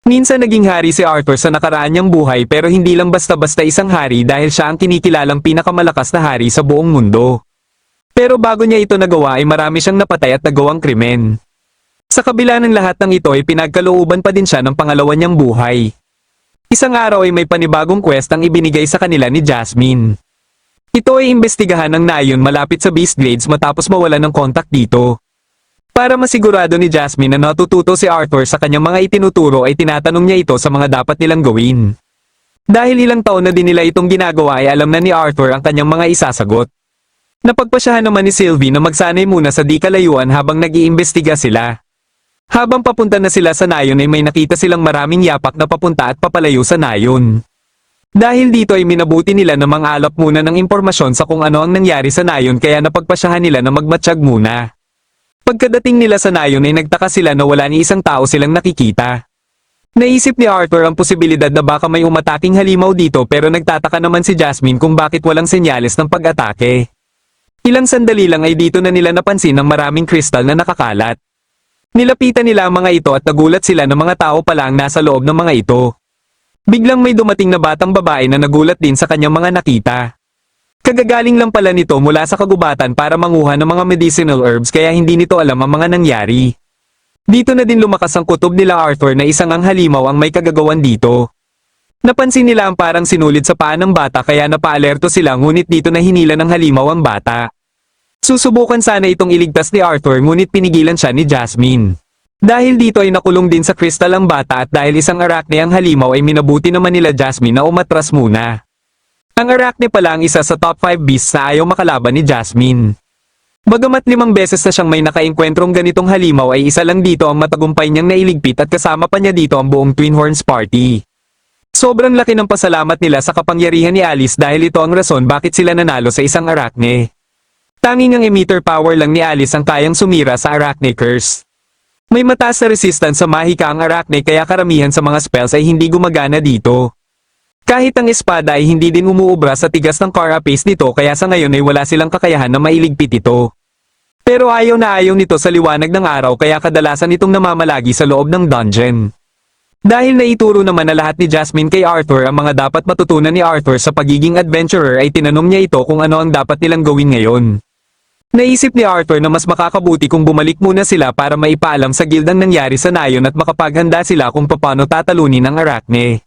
Minsan naging hari si Arthur sa nakaraan niyang buhay pero hindi lang basta-basta isang hari dahil siya ang kinikilalang pinakamalakas na hari sa buong mundo. Pero bago niya ito nagawa ay marami siyang napatay at nagawang krimen. Sa kabila ng lahat ng ito ay pinagkalooban pa din siya ng pangalawa niyang buhay. Isang araw ay may panibagong quest ang ibinigay sa kanila ni Jasmine. Ito ay imbestigahan ng Nayon malapit sa Beast Glades matapos mawalan ng kontak dito. Para masigurado ni Jasmine na natututo si Arthur sa kanyang mga itinuturo ay tinatanong niya ito sa mga dapat nilang gawin. Dahil ilang taon na din nila itong ginagawa ay alam na ni Arthur ang kanyang mga isasagot. Napagpasyahan naman ni Sylvie na magsanay muna sa di kalayuan habang nag-iimbestiga sila. Habang papunta na sila sa Nayon ay may nakita silang maraming yapak na papunta at papalayo sa Nayon. Dahil dito ay minabuti nila na mangalap muna ng impormasyon sa kung ano ang nangyari sa Nayon kaya napagpasyahan nila na magmatsyag muna. Pagkadating nila sa Nayon ay nagtaka sila na wala ni isang tao silang nakikita. Naisip ni Arthur ang posibilidad na baka may umataking halimaw dito pero nagtataka naman si Jasmine kung bakit walang senyales ng pag-atake. Ilang sandali lang ay dito na nila napansin ang maraming kristal na nakakalat. Nilapitan nila ang mga ito at nagulat sila na mga tao pala ang nasa loob ng mga ito. Biglang may dumating na batang babae na nagulat din sa kanyang mga nakita. Kagagaling lang pala nito mula sa kagubatan para manguha ng mga medicinal herbs kaya hindi nito alam ang mga nangyari. Dito na din lumakas ang kutob nila Arthur na isang ang halimaw ang may kagagawan dito. Napansin nila ang parang sinulid sa paa ng bata kaya napaalerto sila ngunit dito na hinila ng halimaw ang bata. Susubukan sana itong iligtas ni Arthur ngunit pinigilan siya ni Jasmine. Dahil dito ay nakulong din sa kristal ang bata at dahil isang arachne ang halimaw ay minabuti naman nila Jasmine na umatras muna. Ang arachne pala ang isa sa top 5 beasts na ayaw makalaban ni Jasmine. Bagamat 5 beses na siyang may nakaengkwentrong ganitong halimaw ay isa lang dito ang matagumpay niyang nailigpit at kasama pa niya dito ang buong Twin Horns Party. Sobrang laki ng pasalamat nila sa kapangyarihan ni Alice dahil ito ang rason bakit sila nanalo sa isang arachne. Tanging ang emitter power lang ni Alice ang kayang sumira sa arachne curse. May mataas na resistance sa mahika ang arachne kaya karamihan sa mga spells ay hindi gumagana dito. Kahit ang espada ay hindi din umuubra sa tigas ng carapace nito kaya sa ngayon ay wala silang kakayahan na mailigpit ito. Pero ayaw na ayaw nito sa liwanag ng araw kaya kadalasan itong namamalagi sa loob ng dungeon. Dahil naituro naman na lahat ni Jasmine kay Arthur ang mga dapat matutunan ni Arthur sa pagiging adventurer ay tinanong niya ito kung ano ang dapat nilang gawin ngayon. Naisip ni Arthur na mas makakabuti kung bumalik muna sila para maipaalam sa guild ang nangyari sa Nayon at makapaghanda sila kung paano tatalunin ang arachne.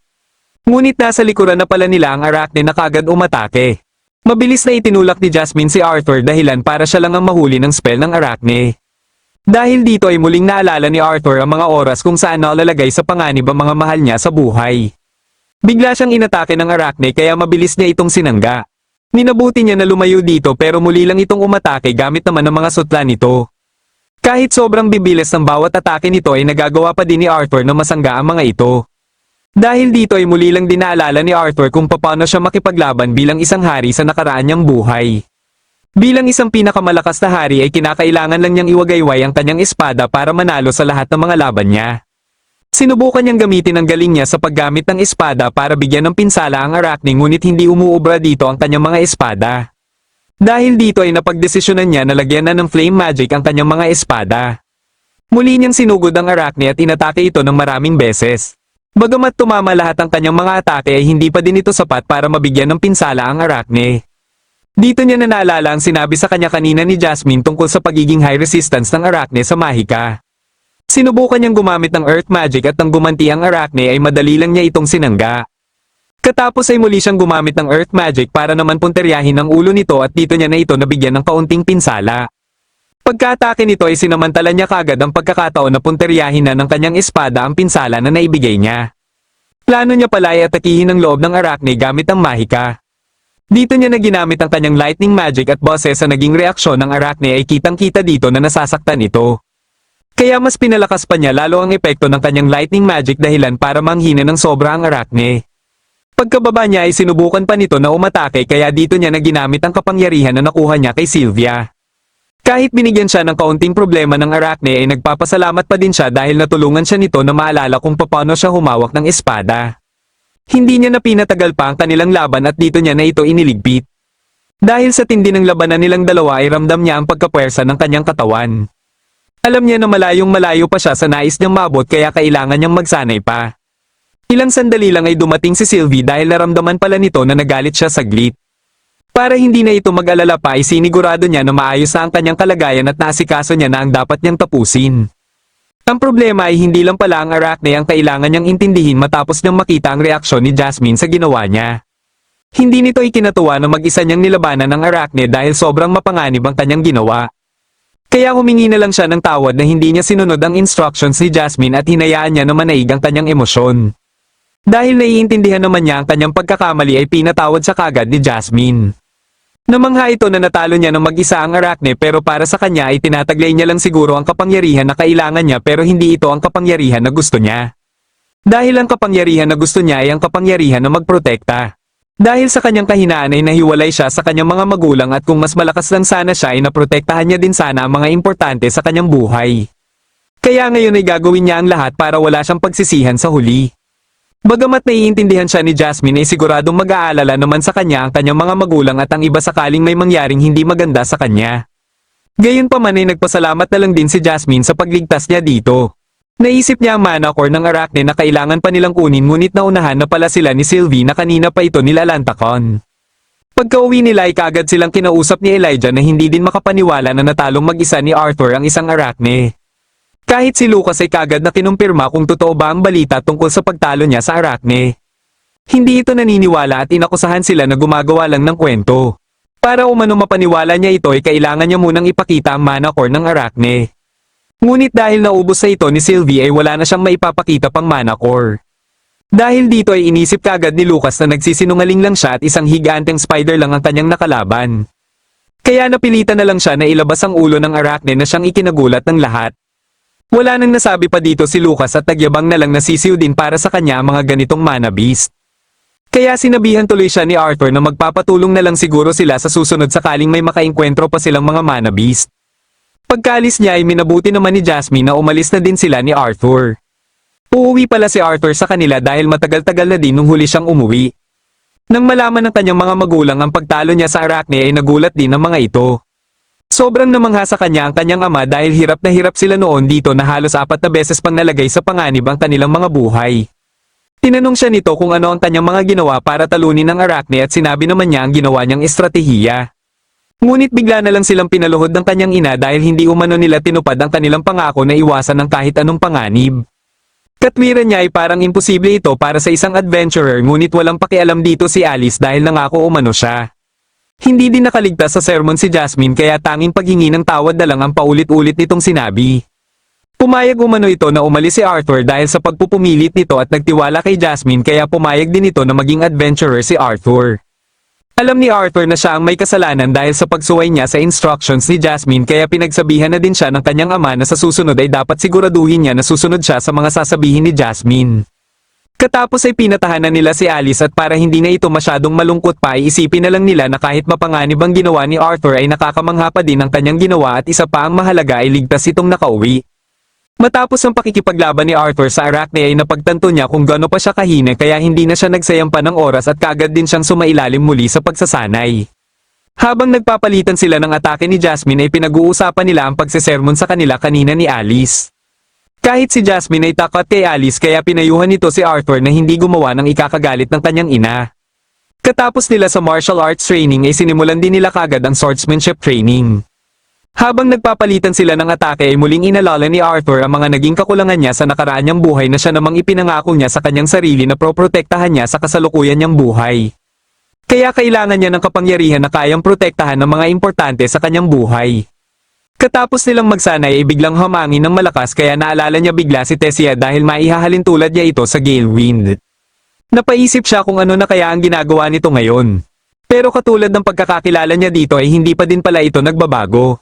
Ngunit nasa likuran na pala nila ang arachne na kagad umatake. Mabilis na itinulak ni Jasmine si Arthur dahilan para siya lang ang mahuli ng spell ng arachne. Dahil dito ay muling naalala ni Arthur ang mga oras kung saan nalalagay sa panganib ang mga mahal niya sa buhay. Bigla siyang inatake ng arachne kaya mabilis niya itong sinangga. Minabuti niya na lumayo dito pero muli lang itong umatake gamit naman ang mga sutla nito. Kahit sobrang bibilis ng bawat atake nito ay nagagawa pa din ni Arthur na masangga ang mga ito. Dahil dito ay muli lang dinaalala ni Arthur kung paano siya makipaglaban bilang isang hari sa nakaraan niyang buhay. Bilang isang pinakamalakas na hari ay kinakailangan lang niyang iwagayway ang kanyang espada para manalo sa lahat ng mga laban niya. Sinubukan niyang gamitin ang galing niya sa paggamit ng espada para bigyan ng pinsala ang arachne ngunit hindi umuubra dito ang kanyang mga espada. Dahil dito ay napagdesisyonan niya na lagyan na ng flame magic ang kanyang mga espada. Muli niyang sinugod ang arachne at inatake ito ng maraming beses. Bagamat tumama lahat ang kanyang mga atake ay hindi pa din ito sapat para mabigyan ng pinsala ang arachne. Dito niya na naalala ang sinabi sa kanya kanina ni Jasmine tungkol sa pagiging high resistance ng arachne sa mahika. Sinubukan niyang gumamit ng earth magic at nang gumanti ang arachne ay madali lang niya itong sinangga. Katapos ay muli siyang gumamit ng earth magic para naman punteryahin ang ulo nito at dito niya na ito nabigyan ng kaunting pinsala. Pagkaatake nito ay sinamantala niya kagad ang pagkakataon na punteryahin na ng kanyang espada ang pinsala na naibigay niya. Plano niya pala ay atakihin ang loob ng arachne gamit ang mahika. Dito niya na ginamit ang kanyang lightning magic at boses sa naging reaksyon ng arachne ay kitang-kita dito na nasasaktan ito. Kaya mas pinalakas pa niya lalo ang epekto ng kanyang lightning magic dahilan para manghina ng sobra ang arachne. Pagkababa niya ay sinubukan pa nito na umatake kaya dito niya na ginamit ang kapangyarihan na nakuha niya kay Sylvia. Kahit binigyan siya ng kaunting problema ng arachne ay nagpapasalamat pa din siya dahil natulungan siya nito na maalala kung paano siya humawak ng espada. Hindi niya na pinatagal pa ang kanilang laban at dito niya na ito iniligpit. Dahil sa tindi ng labanan nilang dalawa ay ramdam niya ang pagkapwersa ng kanyang katawan. Alam niya na malayong malayo pa siya sa nais niyang maabot kaya kailangan niyang magsanay pa. Ilang sandali lang ay dumating si Sylvie dahil naramdaman pala nito na nagalit siya saglit. Para hindi na ito mag-alala pa ay sinigurado niya na maayos na ang kanyang kalagayan at naasikaso niya na ang dapat niyang tapusin. Ang problema ay hindi lang pala ang Arachne ang kailangan niyang intindihin matapos niyang makita ang reaksyon ni Jasmine sa ginawa niya. Hindi nito ikinatuwa na mag-isa niyang nilabanan ang Arachne dahil sobrang mapanganib ang kanyang ginawa. Kaya humingi na lang siya ng tawad na hindi niya sinunod ang instructions ni Jasmine at hinayaan niya na manaig ang kanyang emosyon. Dahil naiintindihan naman niya ang kanyang pagkakamali ay pinatawad siya kagad ni Jasmine. Namangha ito na natalo niya ng mag-isa ang Arachne pero para sa kanya ay tinataglay niya lang siguro ang kapangyarihan na kailangan niya pero hindi ito ang kapangyarihan na gusto niya. Dahil ang kapangyarihan na gusto niya ay ang kapangyarihan na magprotekta. Dahil sa kanyang kahinaan ay nahiwalay siya sa kanyang mga magulang at kung mas malakas lang sana siya ay naprotektahan niya din sana ang mga importante sa kanyang buhay. Kaya ngayon ay gagawin niya ang lahat para wala siyang pagsisihan sa huli. Bagamat naiintindihan siya ni Jasmine ay siguradong mag-aalala naman sa kanya ang kanyang mga magulang at ang iba sakaling may mangyaring hindi maganda sa kanya. Gayunpaman ay nagpasalamat na lang din si Jasmine sa pagligtas niya dito. Naisip niya ang mana core ng Arachne na kailangan pa nilang kunin ngunit naunahan na pala sila ni Sylvie na kanina pa ito nilalantakon. Pagka-uwi nila ay kaagad silang kinausap ni Elijah na hindi din makapaniwala na natalong mag-isa ni Arthur ang isang Arachne. Kahit si Lucas ay kagad na kinumpirma kung totoo ba ang balita tungkol sa pagtalo niya sa Arachne. Hindi ito naniniwala at inakusahan sila na gumagawa lang ng kwento. Para umano mapaniwala niya ito ay kailangan niya munang ipakita ang mana core ng Arachne. Ngunit dahil naubos sa ito ni Sylvie ay wala na siyang maipapakita pang mana core. Dahil dito ay inisip kagad ni Lucas na nagsisinungaling lang siya at isang higanteng spider lang ang kanyang nakalaban. Kaya napilitan na lang siya na ilabas ang ulo ng Arachne na siyang ikinagulat ng lahat. Wala nang nasabi pa dito si Lucas at nagyabang na lang nasisiw din para sa kanya ang mga ganitong mana beast. Kaya sinabihan tuloy siya ni Arthur na magpapatulong na lang siguro sila sa susunod sakaling may makaengkwentro pa silang mga mana beast. Pagkalis niya ay minabuti naman ni Jasmine na umalis na din sila ni Arthur. Uuwi pala si Arthur sa kanila dahil matagal-tagal na din nung huli siyang umuwi. Nang malaman ng kanyang mga magulang ang pagtalo niya sa Arachne ay nagulat din ang mga ito. Sobrang namangha sa kanya ang kanyang ama dahil hirap na hirap sila noon dito na halos 4 na beses pang nalagay sa panganib ang kanilang mga buhay. Tinanong siya nito kung ano ang kanyang mga ginawa para talunin ang Arachne at sinabi naman niya ang ginawa niyang estratehiya. Ngunit bigla na lang silang pinaluhod ng kanyang ina dahil hindi umano nila tinupad ang kanilang pangako na iwasan ng kahit anong panganib. Katwiran niya ay parang imposible ito para sa isang adventurer ngunit walang pakialam dito si Alice dahil nangako umano siya. Hindi din nakaligtas sa sermon si Jasmine kaya tanging paghingi ng tawad na lang ang paulit-ulit nitong sinabi. Pumayag umano ito na umalis si Arthur dahil sa pagpupumilit nito at nagtiwala kay Jasmine kaya pumayag din ito na maging adventurer si Arthur. Alam ni Arthur na siya ang may kasalanan dahil sa pagsuway niya sa instructions ni Jasmine kaya pinagsabihan na din siya ng kanyang ama na sa susunod ay dapat siguraduhin niya na susunod siya sa mga sasabihin ni Jasmine. Katapos ay pinatahanan nila si Alice at para hindi na ito masyadong malungkot pa ay isipin na lang nila na kahit mapanganib ang ginawa ni Arthur ay nakakamangha pa din ang kanyang ginawa at isa pa ang mahalaga ay ligtas itong nakauwi. Matapos ang pakikipaglaban ni Arthur sa Arachne ay napagtanto niya kung gaano pa siya kahina kaya hindi na siya nagsayang pa ng oras at kaagad din siyang sumailalim muli sa pagsasanay. Habang nagpapalitan sila ng atake ni Jasmine ay pinag-uusapan nila ang pagsesermon sa kanila kanina ni Alice. Kahit si Jasmine ay takot kay Alice kaya pinayuhan nito si Arthur na hindi gumawa ng ikakagalit ng kanyang ina. Katapos nila sa martial arts training ay sinimulan din nila kagad ang swordsmanship training. Habang nagpapalitan sila ng atake ay muling inalala ni Arthur ang mga naging kakulangan niya sa nakaraan niyang buhay na siya namang ipinangako niya sa kanyang sarili na proprotektahan niya sa kasalukuyan niyang buhay. Kaya kailangan niya ng kapangyarihan na kayang protektahan ng mga importante sa kanyang buhay. Katapos nilang magsanay ay biglang humangin ng malakas kaya naalala niya bigla si Tessia dahil maihahalin tulad niya ito sa gale wind. Napaisip siya kung ano na kaya ang ginagawa nito ngayon. Pero katulad ng pagkakakilala niya dito ay hindi pa din pala ito nagbabago.